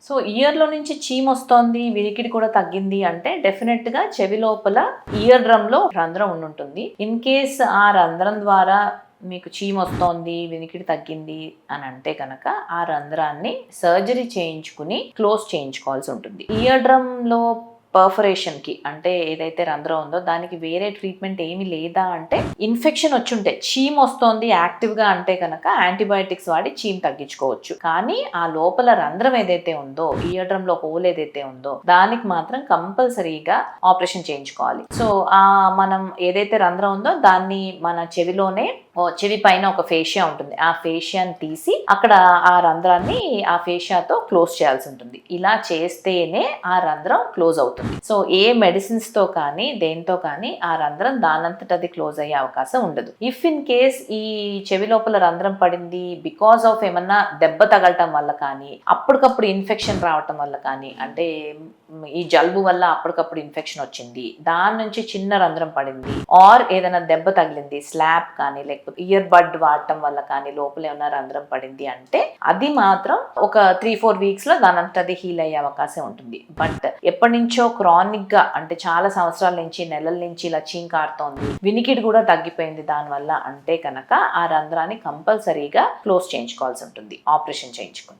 So ఇయర్లో నుంచి చీమ్ వస్తోంది, వినికిడి కూడా తగ్గింది అంటే డెఫినెట్గా చెవి లోపల ఇయర్ డ్రమ్లో రంధ్రం ఉండుంటుంది. ఇన్ కేస్ ఆ రంధ్రం ద్వారా మీకు చీమ్ వస్తోంది, వినికిడి తగ్గింది అని అంటే కనుక ఆ రంధ్రాన్ని సర్జరీ చేయించుకుని క్లోజ్ చేయించుకోవాల్సి ఉంటుంది. ఇయర్ డ్రమ్లో పర్ఫరేషన్కి అంటే ఏదైతే రంధ్రం ఉందో దానికి వేరే ట్రీట్మెంట్ ఏమీ లేదా అంటే ఇన్ఫెక్షన్ వచ్చుంటే చీమ్ వస్తోంది యాక్టివ్గా అంటే కనుక యాంటీబయాటిక్స్ వాడి చీమ్ తగ్గించుకోవచ్చు. కానీ ఆ లోపల రంధ్రం ఏదైతే ఉందో, ఇయర్ డ్రమ్ లో హోల్ ఏదైతే ఉందో దానికి మాత్రం కంపల్సరీగా ఆపరేషన్ చేయించుకోవాలి. సో మనం ఏదైతే రంధ్రం ఉందో దాన్ని మన చెవిలోనే, చెవి పైన ఒక ఫేషియా ఉంటుంది, ఆ ఫేషియాని తీసి అక్కడ ఆ రంధ్రాన్ని ఆ ఫేషియాతో క్లోజ్ చేయాల్సి ఉంటుంది. ఇలా చేస్తేనే ఆ రంధ్రం క్లోజ్ అవుతుంది. సో ఏ మెడిసిన్స్ తో కానీ దేంతో కానీ ఆ రంధ్రం దానంతట అది క్లోజ్ అయ్యే అవకాశం ఉండదు. ఇఫ్ ఇన్ కేస్ ఈ చెవి లోపల రంధ్రం పడింది బికాస్ ఆఫ్ ఏమన్నా దెబ్బ తగలటం వల్ల కానీ, అప్పటికప్పుడు ఇన్ఫెక్షన్ రావటం వల్ల కానీ, అంటే ఈ జలుబు వల్ల అప్పటికప్పుడు ఇన్ఫెక్షన్ వచ్చింది, దాని నుంచి చిన్న రంధ్రం పడింది, ఆర్ ఏదైనా దెబ్బ తగిలింది, స్లాబ్ కానీ లేకపోతే ఇయర్ బడ్ వాడటం వల్ల కానీ లోపల ఏమైనా రంధ్రం పడింది అంటే అది మాత్రం ఒక 3-4 వీక్స్ లో దానంతట అది హీల్ అయ్యే అవకాశం ఉంటుంది. బట్ ఎప్పటి నుంచో క్రానిక్ గా అంటే చాలా సంవత్సరాల నుంచి, నెలల నుంచి ఇలా చీమ్ కారుతోంది, వినికిడి కూడా తగ్గిపోయింది దానివల్ల అంటే కనుక ఆ రంధ్రాన్ని కంపల్సరీగా క్లోజ్ చేయించుకోవాల్సి ఉంటుంది ఆపరేషన్ చేయించుకుని.